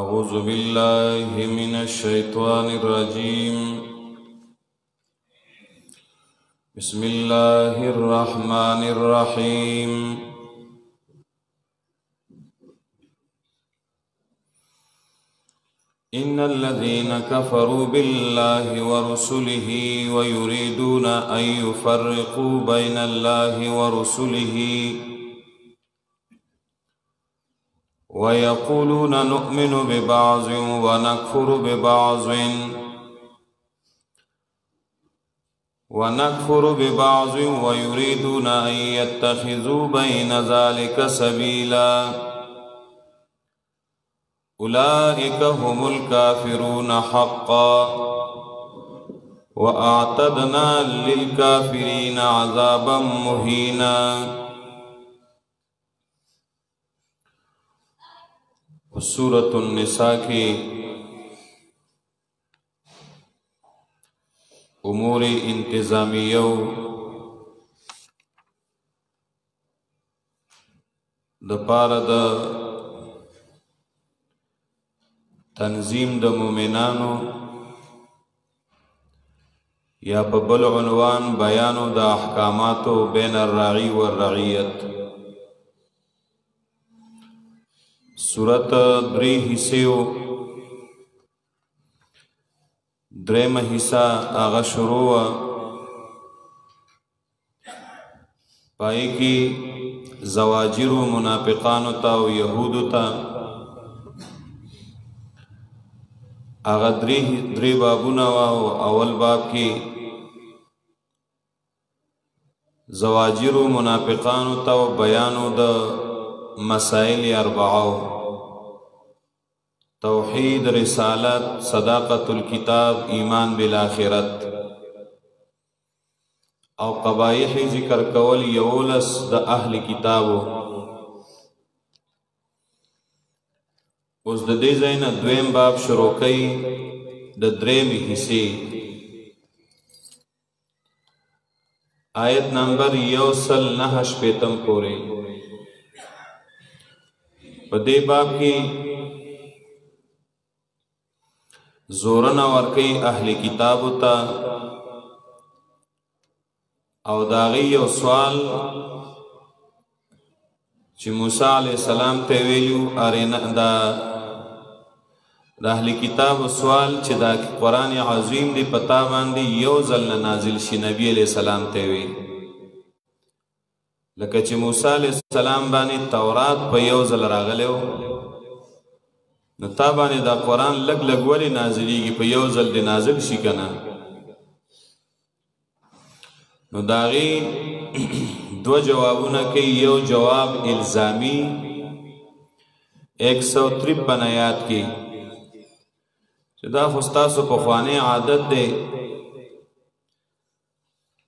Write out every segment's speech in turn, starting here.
أعوذ بالله من الشيطان الرجيم. بسم الله الرحمن الرحيم. إن الذين كفروا بالله ورسله ويريدون أن يفرقوا بين الله ورسله ويقولون نؤمن ببعض ونكفر ببعض ويريدون أن يتخذوا بين ذلك سبيلا أولئك هم الكافرون حقا وأعتدنا للكافرين عذابا مهينا. سورة النساء کی امور انتظامیو د پاره د تنظیم د مومنانو یا په بل عنوان بیانو د احکاماتو بین الراعی والرعیت. سورت دری حصیو درم حصہ آغا شروع پائی کی زواجر و منافقانو تا و یہودو تا آغا دری بابونا و اول باب کی زواجر و منافقانو تا و بیانو دا مسائل اربعو: توحید، رسالت، صداقت الکتاب، ایمان بالآخرت او قبائح ذکر کول یولس د اهل کتابو. اوس د دې ځای نه دویم باب شروع کوي د درېمې حصې آیت نمبر 109 پورې. په دې باب کې زورنا ورکی اهل کتابو تا او داغی یو سوال چی موسیٰ علیہ السلام تیویلیو ارینا دا اهل کتابو سوال چی دا قرآن عظیم دی پتا باندی یو ظل نازل شی نبی علیہ السلام تیویل لکه چی موسیٰ علیہ السلام بانی تورات پا یو ظل راغلیو نو تابانی دا قرآن لگ لگ ولی نازلی گی پا یو ظل دی نازل شی کنا. نو داغی دو جوابونا کی یو جواب الزامی 153 آیات کی دا خستاسو پخوانے عادت دے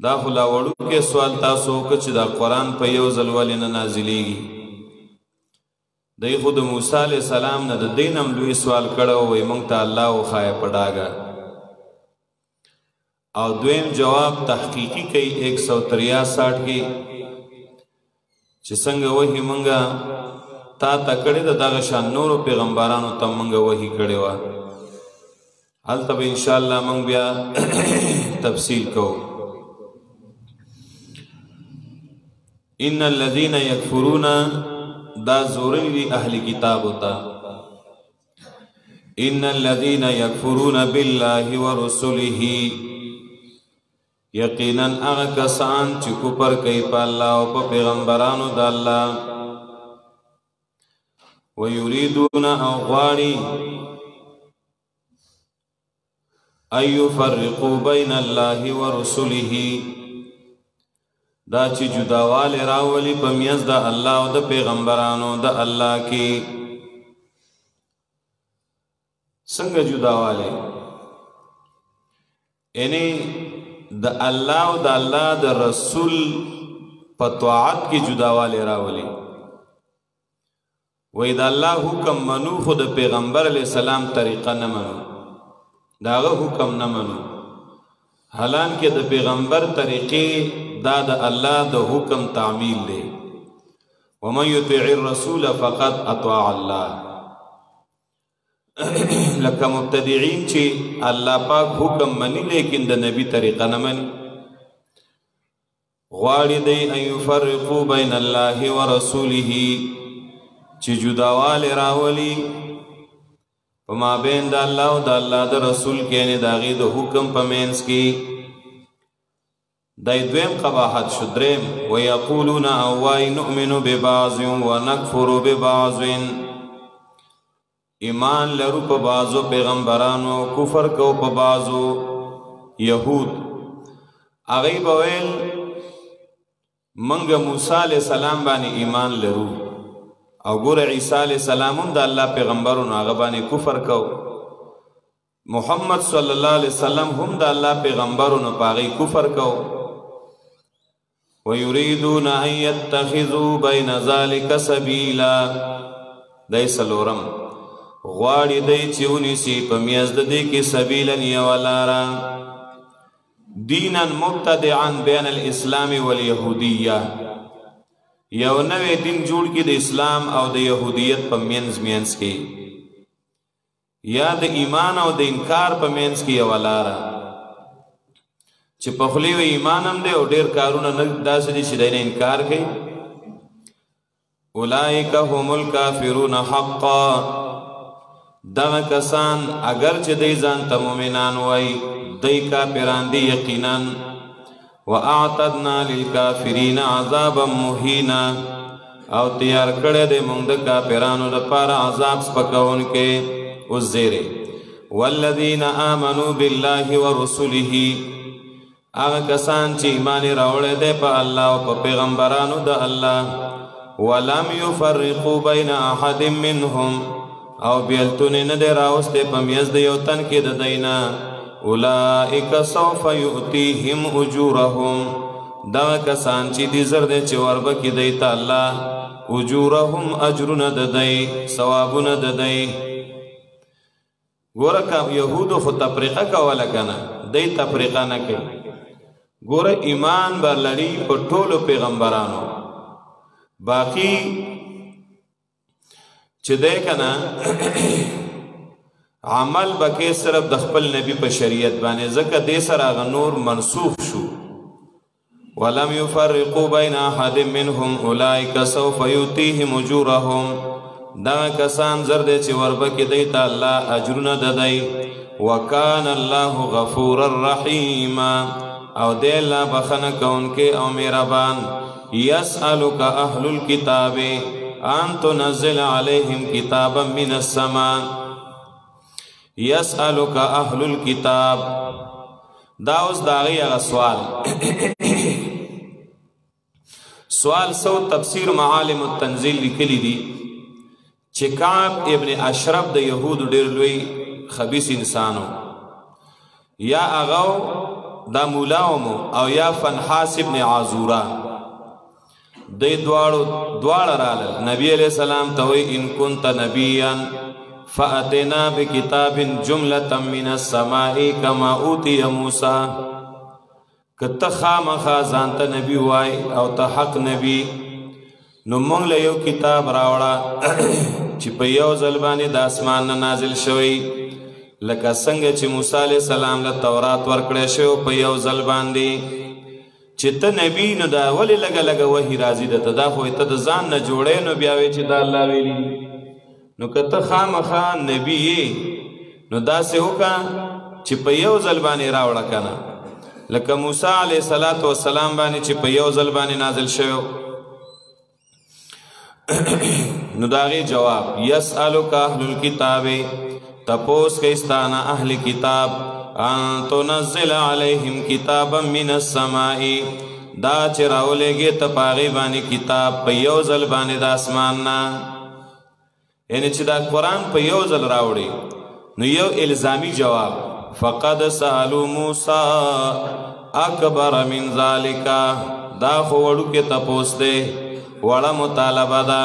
دا خلاوڑو کے سوال تاسو کچھ دا قرآن پا یو ظل ولی نازلی گی. دی خود موسیٰ علیہ السلام نه د دینم لوی سوال کړو وی مونږ ته الله وخایه پډاګه. او دویم جواب تحقیقی کوي 163 کې چې څنګه وਹੀ مونږه تا تکړه د دغه شان نورو پیغمبرانو ته مونږه وਹੀ کړي وا. هلته به ان شاء الله مونږ بیا تفصیل کوو. ان الذين يكفرون دا زورنی دی اہل کتاب ہوتا. ان الذین یکفرون باللہ ورسولہ یقینا اغا کسان چی کفر کئی پا اللہ و پا پیغمبرانو دا اللہ ویریدون اغواری ایو فرقو بین اللہ ورسولہ دا چی جداوال راولی پا میز دا اللہ و دا پیغمبرانو دا اللہ کی سنگ جداوالی یعنی دا اللہ و دا اللہ دا رسول پا طاعت کی جداوالی راولی وی دا اللہ حکم منو خود پیغمبر علیہ السلام طریقہ نمنو داغا حکم نمنو حالان کے دا پیغمبر طریقے دا دا اللہ دا حکم تعمیل دے ومن يطع الرسول فقد اطاع الله. لکه مبتدعين چې الله پاک حکم مني لیکن د نبی طریقه نه مني. غواړي دی ان یفرقوا بین الله ورسوله چې جداوالی راولي په مابین د الله او د الله د رسول کې، یعنې د هغې د حکم په منځ کې. دی دویم قباحت شو. دریم ویقولون او وایي نؤمن ببعض ونکفر ببعض، ایمان لرو په بعضو پیغمبرانو، کفر کو په بعضو. یهود هغوی به ویل منګه موسی علیہ السلام باندې ایمان لرو، او ګوره عیسی علیہ السلام هم د الله پیغمبرونو هغه باندې کفر کو. محمد صلی الله علیه وسلم هم د الله پیغمبرونو په هغې کفر کو. ویریدون ان یتخذوا بین ذلک سبیلا. دی څلورم غواړي دی چې ونیسي په میاز د دې کې سبیلا یوه لاره، دینا مبتدعا بین الاسلام والیهودیه، یو نوی دین جوړ کی د اسلام او د یهودیت په منځ کې، یا د ایمان او د انکار په منځ کې یوه لاره چې په خولې و ایمان هم دی او ډېر کارونه نه داسې دي چې دی نه انکار کوي. اولئک هم الکافرون حقا. دغه کسان اگر چې دی ځان ته مؤمنان وایي، دی کافران دی یقینا. واعتدنا للکافرین عذابا مهینا، او تیار کړی دی موږ د کافرانو لپاره عذاب سپکونکی. اوس زیری والذین آمنوا بالله ورسله، هغه کسان چې ایمان یې راوړی دی په الله او په پیغمبرانو د الله. ولم یفرقوا بین احد منهم، او بیلتون نه دی راوستی په میز د یو تن کې د دی نه. اولئک سوف یؤتیهم اجورهم، دغه کسان چې دي زر دی چې وربکي دی ته الله اجورهم اجرونه د دی، ثوابونه د دی. ګوره که یهودو خو تفریقه کوله که نه، دی تفریقه نه کوي. ګوره ایمان بر لري په ټولو پیغمبرانو، باقی چې دی که نه عمل بکې صرف د خپل نبی په شریعت باندې، ځکه دې سره هغه نور منسوخ شو. ولم یفرقوا بین احد منهم اولئک سوف یؤتیهم اجورهم، دغه کسان زر دی چې وربکې دی ته الله اجرونه د دی. وکان الله غفورا رحیما، او دی الله بخښنه کوونکی او مهربان. یسألک اهل الکتاب ان تنزل علیهم کتابا من السماء. یسألک اهل الکتاب، دا اوس د هغې هغه سوال سو تفسیر معالم التنزیل لیکلی دي چې کعب ابن اشرف د یهودو ډېر لوی خبیث انسانو، یا هغه دا مولاومو او یا فنحاس ابن عازوره، دی دواړه رالل. نبی علیہ السلام ته وایي ان کنت نبیا فأتنا بکتاب جملة من السماء کما اوتی موسی. که ته خامخا ځان ته نبی وای او ته حق نبی، نو موږ له یو کتاب راوړه چې په یو ځل باندې د اسمان نه نازل شوی، لکه څنګه چې موسی علیه السلام له تورات ورکړی شوی په یو ځل باندې. چې ته نبی نو دا ولې لږه لږه وحي راځي درته، دا خو ته د ځان نه جوړی نو بیا وایې چې دا الله ویلي دي. نو که ته خامخا نبی یې نو داسې وکړه چې په یو ځل باندې راوړه که نه، لکه موسی علیه السلام باندې چې په یو ځل باندې نازل شوی. نو د هغې جواب یسألک اهل الکتاب، تپوس کوي ستانه اهل کتاب، ان تنزل علیهم کتابا من السماء، دا چې راولېږې ته په هغې باندې کتاب په یو ځل باندې د اسمان نه، یعنی چې دا قرآن په یو ځل راوړي. نو یو الزامی جواب فقد سألوا موسی اکبر من ذالک، دا خو وړوکې تپوس دی، وړه مطالبه ده.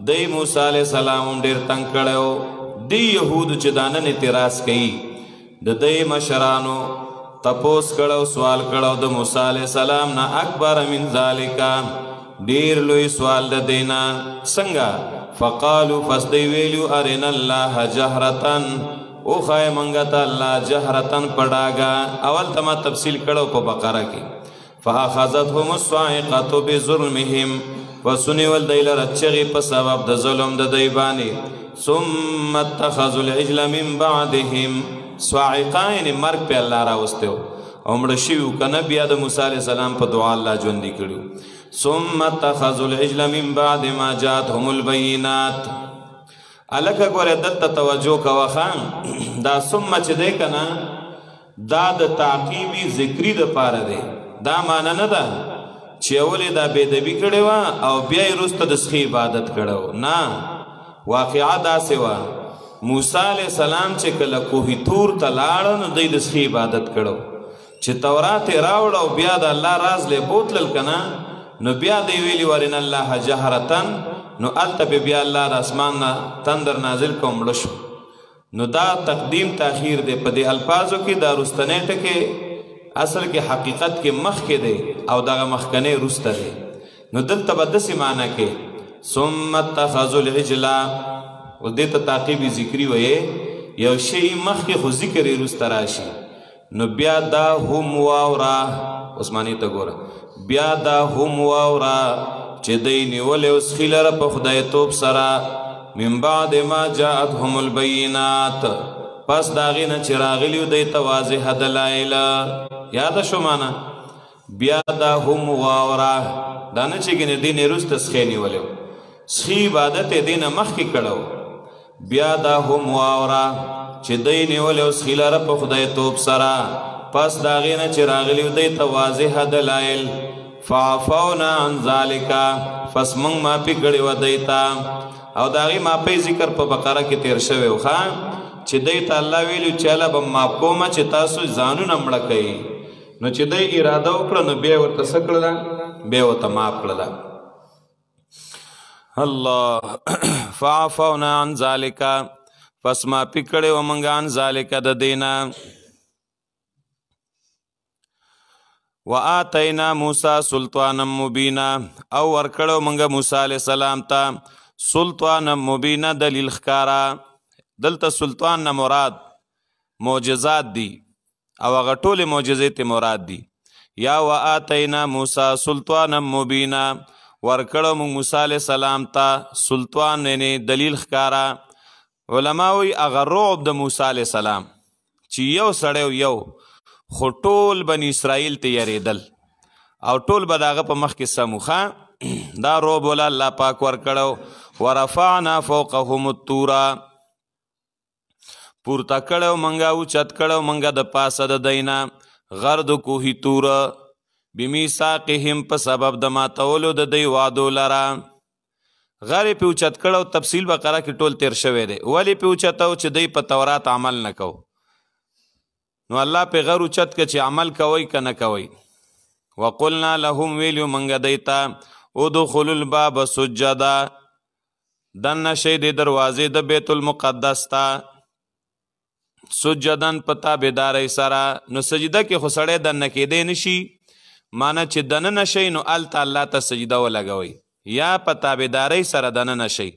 دی موسی علیه السلام هم ډېر تنګ کړی و. دی یهودو چې دا نن اعتراض کوي، د دی مشرانو تپوس کړو، سوال کړو د موسی علیه السلام نه اکبر من ذالک، ډېر لوی سوال د دی نه. څنګه فقالو فسدی ویلو ارنا الله جهرتن او خای منگا تا اللہ جهرتن پڑاگا اول تما تفصیل کرو پا بقرہ کی فاخذتهم الصاعقة بظلمهم وسنی والدیل رچغی پا سبب دا ظلم دا دیبانی ثم اتخذوا العجل من بعدهم صاعقین مرگ پہ اللہ راوستے ہو امڑ شیو کنا بیا دا موسیٰ علیہ السلام پا دعا اللہ جوندی کرو ثم اتخذوا العجل من بعد ما جاتهم البینات الکه ګوره دلته توجه کوه ښه دا ثم چې دی که نه دا د تعقیبي ذکري دپاره دی دا معنی نه ده چې اولې دا بېدبي کړې وه او بیا یې وروسته د سخي عبادت کړی نه واقعه داسې وه موسی علیه السلام چې کله کوهي تور ته لاړه نو دوی د سخي عبادت کړی چې تورات یې راوړه او بیا د الله راز لی بوتلل که نه نو بیا دی ویلي ورن الله جهرتن نو الته بیا الله د اسمان نه تندر نازل کوم مړه شو نو دا تقدیم تاخیر دی په دې الفاظو کې دا رستنی ټکې اصل کې حقیقت کې مخکې دی او دغه مخکنی رسته دی نو دلته به داسې معنی کې ثم اتخذوا العجل اوس دې ته تعقیبي ذکري ویې یو شی مخکې خو ذکر یې رسته راشي نو بیا دا هم واوره اوس معنی ته ګوره بیا دا هم واوره چې دی نیولې اوس خیلره په خدای توب سره من بعد ما جاءتهم البینات پس د هغې نه چې راغلي دی ته واضحه دلایل یاده شو معنی بیا دا هم واوره دا نه چې ګنې دی نه وروسته سخی نیولی سخي عبادت یې دی نه مخکې کړی بیا دا هم واوره چې دی نیولی اوس خیلره په خدای توب سره پس د هغې نه چې راغلي دی ته واضحه دلایل فعفونا عن ذالکا پس منگ ماپی کڑی و دیتا او داغی ماپی ذکر پا بقره کی تیر شوی و خواہ چی دیتا اللہ ویلیو چالا با ماپ کوما چی تاسو زانو نمڑا کئی نو چی دی اراده اکڑا نو بیا ورطا سکڑا بیا ورطا ماپ کڑا اللہ فعفونا عن ذالکا پس ماپی کڑی و منگا عن ذالکا دا دینا وآتینا موسی سلطانا مبینا او ورکړو منګه موسی علیہ السلام ته سلطانا مبینا دلیل ښکارا دلته سلطان نه مراد معجزات دي او هغه ټولې معجزې ته مراد دي یا وآتینا موسی سلطانا مبینا ورکړو موږ موسی علیہ السلام ته سلطان یعنی دلیل ښکارا علما وایي هغه رعب د موسی علیہ السلام چې یو سړی یو خو ټول بنی اسرائیل ته یریدل او ټول به د هغه په مخ کې سموخه دا روب ولا الله پاک ورکړو ورفعنا فوقهم الطورا پورته کړو منګه اوچت کړو منګه د پاسه د دینا غر د کوهي تور بمیثاقهم په سبب د ماتولو د دی وعدو لره غر یې پې اوچت کړو تفصیل بقره کې ټول تیر شوی دی ولې پې اوچتو چې دی په تورات عمل نه کو نو الله پی غر اوچت که چې عمل کوي که نه کوي وقلنا لهم ویلیو منګه دیتا ادخلوا الباب سجدا دننه شئ د دروازې د بیت المقدس ته سجدن په تابعدارۍ سره نو سجده کې خو سړی دننه کېدی نشي معنی چې دننه شئ نو هلته الله ته سجده ولګوئ یا په تابعدارۍ سره دننه شئ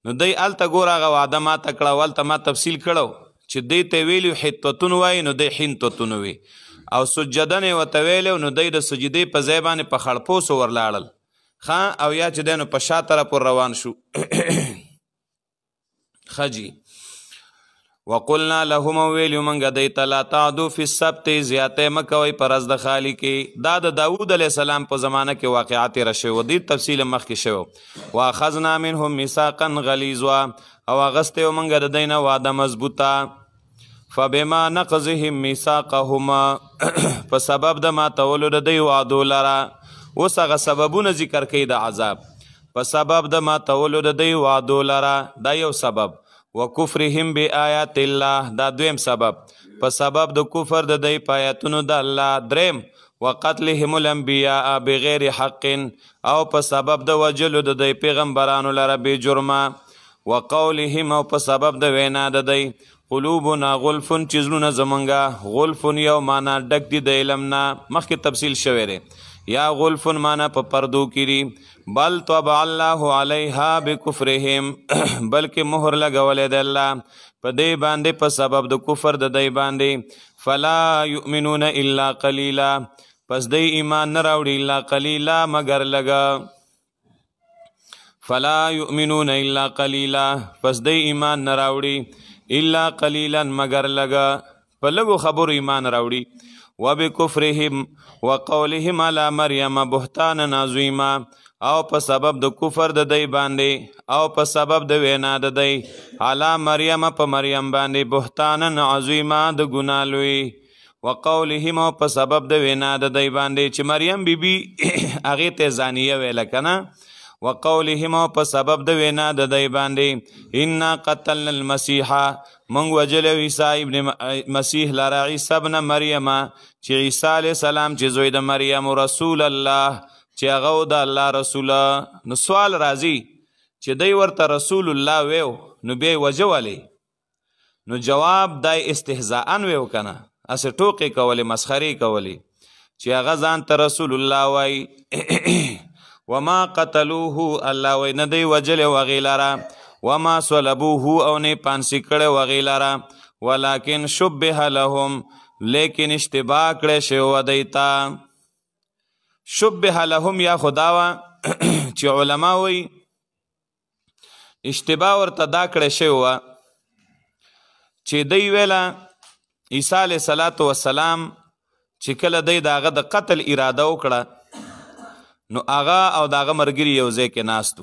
نو دی هلته ګوره هغه وعده ماته کړه او هلته ما تفصیل کړو چې دی ته ویلو حتوتون وایي نو دی حنتوتون وي او سجدن یې ورته ویلی نو دی د سجدې په ځای باندې په خړپوسو ورلاړل ښه او یا چې دی نو په شا طرف ور روان شو ښه جي وقلنا لهم ویلیو منګه دی ته لا تعدو فی السبت زیاتې مه کوئ په ورځ د خالي کې دا د داود علیه السلام په زمانه کې واقعه تېره شوې وه ډېر تفصیل مخکې شوی واخذنا منهم میثاقا غلیظا او اغسطه و منگه د دینه واده مضبوطه فبما نقضهم میثاقهم په سبب د ماتولو د دی وعدو لره اوس هغه سببونه ذکر کوي د عذاب په سبب د ماتولو د دی وعدو لره دا یو سبب وکفرهم بآیات الله دا دویم سبب په سبب د کفر د دی په آیاتونو د الله دریم وقتلهم الانبیاء بغیر حق او په سبب د وجلو د دی پیغمبرانو لره بې جرمه وقولهم او په سبب د وینا د دی قلوبنا غلفن چې زړونه زمونږه غلفن یو معنا ډک دي د علم نه مخکې تفصیل شوی دی یا غلفن معنا په پردو کې دي بل طبع الله علیها بکفرهم بلکې مهر لګولې د الله په دې باندې په سبب د کفر د دی باندې فلا یؤمنون الا قلیلا پس دی ایمان نه راوړي الا قلیلا مگر لږه فلا یؤمنون الا قلیلا پس دی ایمان نه راوړي الا قلیلا مگر لږه په لږو خبرو ایمان راوړي وبکفرهم وقولهم علی مریم بهتانا عظیما او په سبب د کفر د دی باندې او په سبب د وینا د دی علی مریم په مریم باندې بهتانا عظیما د ګناه لوی وقولهم او په سبب د وینا د دی باندې چې مریم بیبي هغې ته زانیه ویله که نه وقولهم او په سبب د وینا د دی باندې انا قتلنا المسیح منگ وجل عیسی ابن مسیح لرا عیسی ابن مریم چې عیسی علیه السلام چې زوی د مریم رسول الله چې هغه د الله رسوله نو سوال راځي چې دی ورته رسول الله ویو نو بیا وجه ولې نو جواب دای استهزاء ویو که نه هسې ټوقې کولې مسخرې کولې چې هغه ځان ته رسول الله وایي وما قتلوه الله وی نه دی وجلی هغې لره وما صلبوه او نه پانسی کړی هغې لره ولکن شبه لهم لیکن اشتباه کړی شوی و دی ته شبه لهم یا خدا وه چې علما وی اشتباه ورته دا کړی شوی وه چې دی ویله عیسی علیه الصلاة والسلام چې کله دی د هغه د قتل اراده وکړه نو هغه او د هغه ملګري یو ځای کې ناست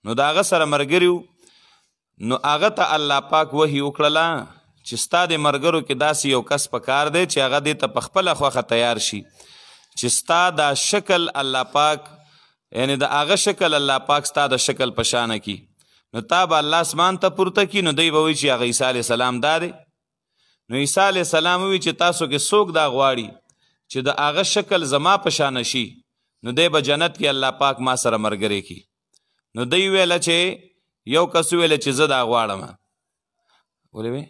نو د هغه سره ملګري نو هغه ته الله پاک وحی وکړله چې ستا د ملګرو کې داسې یو کس پکار دی چې هغه دې ته په خپله خوښه تیار شي چې ستا دا شکل الله پاک یعنی د هغه شکل الله پاک ستا د شکل په شانه کی نو تا به الله اسمان ته پورته کی نو دی به وایي چې هغه عیسی علیه السلام دا دی نو عیسی علیه السلام وایي چې تاسو کې څوک دا غواړي چې د هغه شکل زما په شانه شي نو دی به جنت کې الله پاک ما سره ملګری کی نو دی ویله چې یو کس ویله چې زه دا غواړم ولې وی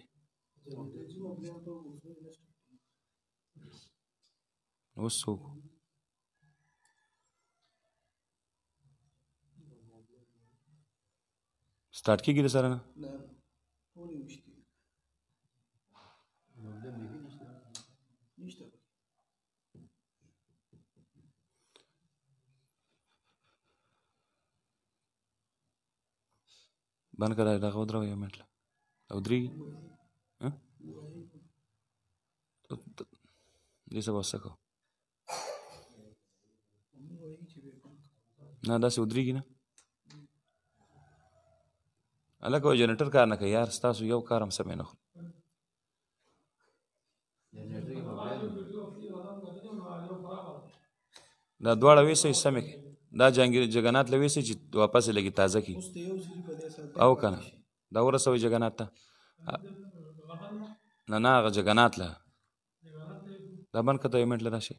اوس څوک سټارټ کېږي د سره نه بند کړه دغه ودروه یو منټ او درېږي دې څه به څه کوو نه داسې ودرېږي نه هلکه وایي جنریټر کار نه کوي یار ستاسو یو کار هم سمې نه خوري دا دواړه ویسئ سمې کړئ دا جګنات له ویسئ چې واپس یې لږې تازه کړي او که نه دا ورسوئ جګنات ته نه هغه جګنات له دا بند کړه ته یو منټ له راشئ